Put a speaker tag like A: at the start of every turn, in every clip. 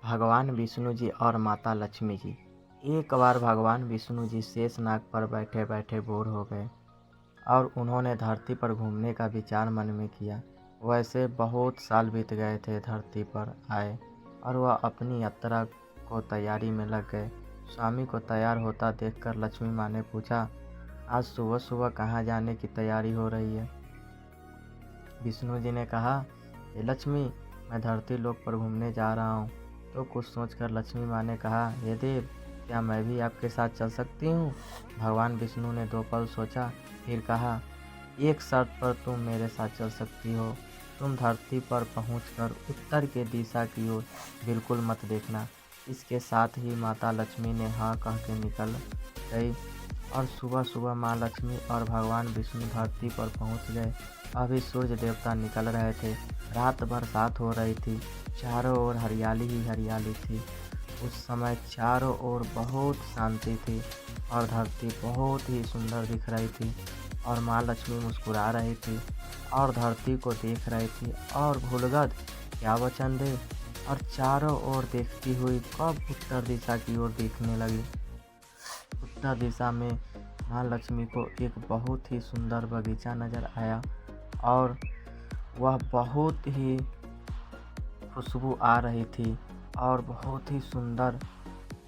A: भगवान विष्णु जी और माता लक्ष्मी जी। एक बार भगवान विष्णु जी शेषनाग पर बैठे बैठे बोर हो गए और उन्होंने धरती पर घूमने का विचार मन में किया। वैसे बहुत साल बीत गए थे धरती पर आए और वह अपनी यात्रा को तैयारी में लग गए। स्वामी को तैयार होता देखकर लक्ष्मी माँ ने पूछा, आज सुबह सुबह कहाँ जाने की तैयारी हो रही है? विष्णु जी ने कहा, हे लक्ष्मी, मैं धरती लोक पर घूमने जा रहा हूँ। तो कुछ सोचकर लक्ष्मी माँ ने कहा, हे देव, क्या मैं भी आपके साथ चल सकती हूँ? भगवान विष्णु ने 2 पल सोचा, फिर कहा, एक शर्त पर तुम मेरे साथ चल सकती हो। तुम धरती पर पहुंचकर उत्तर के दिशा की ओर बिल्कुल मत देखना। इसके साथ ही माता लक्ष्मी ने हाँ कह के निकल गई और सुबह सुबह माँ लक्ष्मी और भगवान विष्णु धरती पर पहुंच गए। अभी सूर्य देवता निकल रहे थे। रात बरसात हो रही थी। चारों ओर हरियाली ही हरियाली थी। उस समय चारों ओर बहुत शांति थी और धरती बहुत ही सुंदर दिख रही थी और माँ लक्ष्मी मुस्कुरा रही थी और धरती को देख रही थी और भूलगत क्या वचन दे और चारों ओर देखती हुई कब उत्तर दिशा की ओर देखने लगी। उत्तर दिशा में माँ लक्ष्मी को एक बहुत ही सुंदर बगीचा नजर आया और वह बहुत ही खुशबू आ रही थी और बहुत ही सुंदर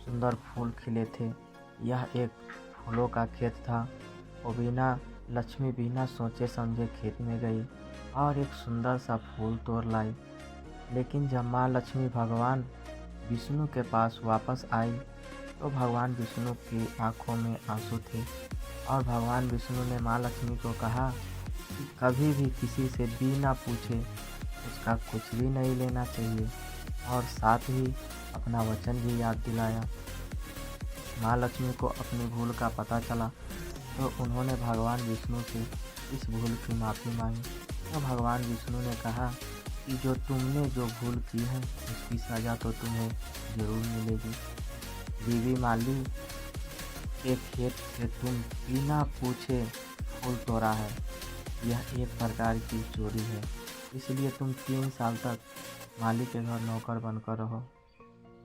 A: सुंदर फूल खिले थे। यह एक फूलों का खेत था। वो लक्ष्मी बिना सोचे समझे खेत में गई और एक सुंदर सा फूल तोड़ लाई। लेकिन जब माँ लक्ष्मी भगवान विष्णु के पास वापस आई तो भगवान विष्णु की आंखों में आंसू थे और भगवान विष्णु ने माँ लक्ष्मी को कहा कि कभी भी किसी से बिना पूछे उसका कुछ भी नहीं लेना चाहिए और साथ ही अपना वचन भी याद दिलाया। माँ लक्ष्मी को अपनी भूल का पता चला तो उन्होंने भगवान विष्णु से इस भूल की माफ़ी मांगी। तो भगवान विष्णु ने कहा कि जो तुमने जो भूल की है उसकी सज़ा तो तुम्हें ज़रूर मिलेगी। बीवी माली के खेत से तुम बिना पूछे फूल तोड़ा है, यह एक प्रकार की चोरी है। इसलिए तुम 3 साल तक माली के घर नौकर बनकर रहो।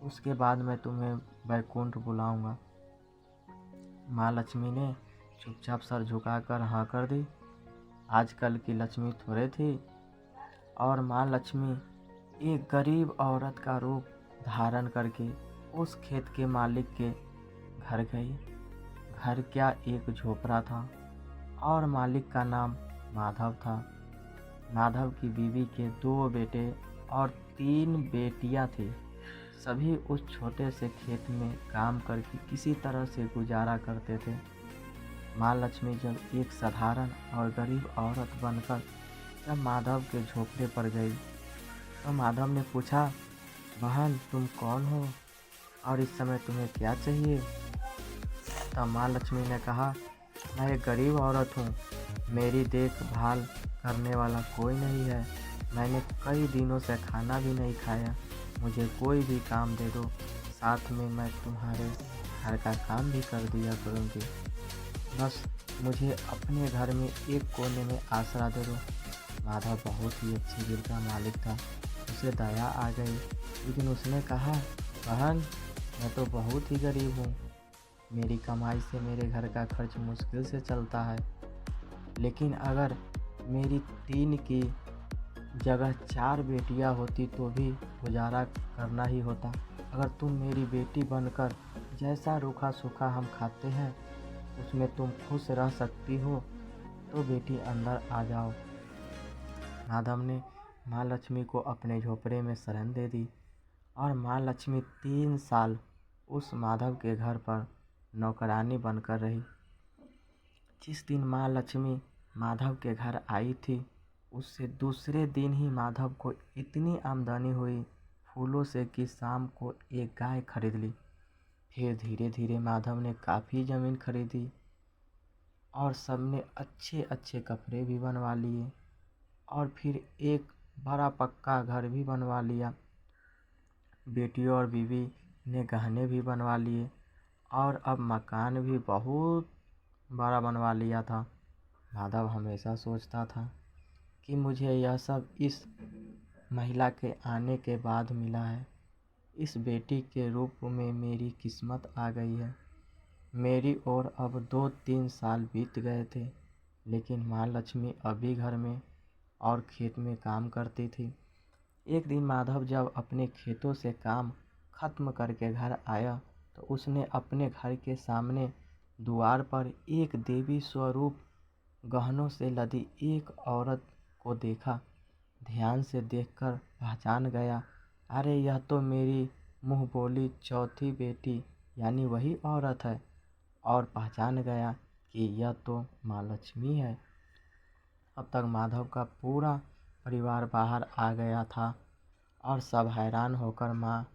A: उसके बाद मैं तुम्हें वैकुंठ बुलाऊंगा। माँ लक्ष्मी ने चुपचाप सर झुकाकर हाँ कर दी। आजकल की लक्ष्मी थोड़े थी और माँ लक्ष्मी एक गरीब औरत का रूप धारण करके उस खेत के मालिक के घर गई। घर क्या, एक झोपड़ा था और मालिक का नाम माधव था। माधव की बीवी के 2 बेटे और 3 बेटियां थी। सभी उस छोटे से खेत में काम करके किसी तरह से गुजारा करते थे। माँ लक्ष्मी जब एक साधारण और गरीब औरत बनकर जब माधव के झोपड़े पर गई तो माधव ने पूछा, बहन तुम कौन हो और इस समय तुम्हें क्या चाहिए? तब माँ लक्ष्मी ने कहा, मैं एक गरीब औरत हूँ। मेरी देखभाल करने वाला कोई नहीं है। मैंने कई दिनों से खाना भी नहीं खाया। मुझे कोई भी काम दे दो, साथ में मैं तुम्हारे घर का काम भी कर दिया करूँगी। बस मुझे अपने घर में एक कोने में आसरा दे दो। माधव बहुत ही अच्छे दिल का मालिक था। उसे दया आ गई, लेकिन उसने कहा, बहन मैं तो बहुत ही गरीब हूँ। मेरी कमाई से मेरे घर का खर्च मुश्किल से चलता है। लेकिन अगर मेरी 3 की जगह 4 बेटियां होती तो भी गुजारा करना ही होता। अगर तुम मेरी बेटी बनकर जैसा रूखा सूखा हम खाते हैं उसमें तुम खुश रह सकती हो तो बेटी अंदर आ जाओ। माधव ने माँ लक्ष्मी को अपने झोपड़े में शरण दे दी और माँ लक्ष्मी 3 साल उस माधव के घर पर नौकरानी बनकर रही। जिस दिन माँ लक्ष्मी माधव के घर आई थी उससे दूसरे दिन ही माधव को इतनी आमदनी हुई फूलों से कि शाम को एक गाय खरीद ली। फिर धीरे धीरे माधव ने काफ़ी ज़मीन खरीदी और सबने अच्छे अच्छे कपड़े भी बनवा लिए और फिर एक बड़ा पक्का घर भी बनवा लिया। बेटियों और बीवी ने गहने भी बनवा लिए और अब मकान भी बहुत बड़ा बनवा लिया था। माधव हमेशा सोचता था कि मुझे यह सब इस महिला के आने के बाद मिला है। इस बेटी के रूप में मेरी किस्मत आ गई है। मेरी ओर अब 2-3 साल बीत गए थे, लेकिन माँ लक्ष्मी अभी घर में और खेत में काम करती थी। एक दिन माधव जब अपने खेतों से काम खत्म करके घर आया तो उसने अपने घर के सामने द्वार पर एक देवी स्वरूप गहनों से लदी एक औरत को देखा। ध्यान से देखकर पहचान गया, अरे यह तो मेरी मुँह बोली चौथी बेटी यानी वही औरत है। और पहचान गया कि यह तो माँ लक्ष्मी है। अब तक माधव का पूरा परिवार बाहर आ गया था और सब हैरान होकर माँ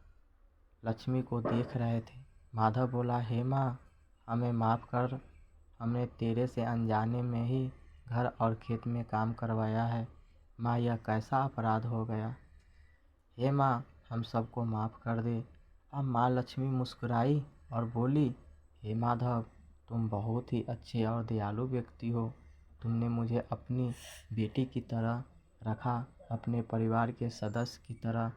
A: लक्ष्मी को देख रहे थे। माधव बोला, हे माँ, हमें माफ़ कर, हमने तेरे से अनजाने में ही घर और खेत में काम करवाया है। माँ, यह कैसा अपराध हो गया। हे माँ, हम सबको माफ़ कर दे। अब माँ लक्ष्मी मुस्कुराई और बोली, हे माधव, तुम बहुत ही अच्छे और दयालु व्यक्ति हो। तुमने मुझे अपनी बेटी की तरह रखा, अपने परिवार के सदस्य की तरह।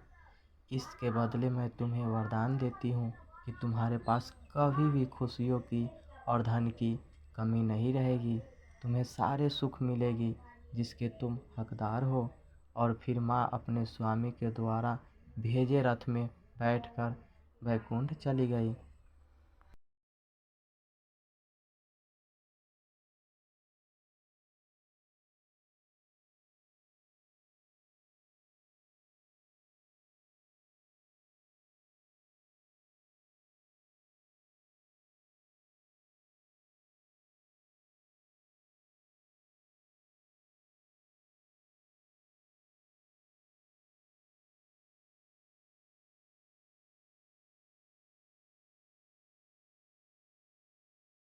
A: इसके बदले मैं तुम्हें वरदान देती हूँ कि तुम्हारे पास कभी भी खुशियों की और धन की कमी नहीं रहेगी। तुम्हें सारे सुख मिलेगी जिसके तुम हकदार हो। और फिर माँ अपने स्वामी के द्वारा भेजे रथ में बैठकर वैकुंठ चली गई।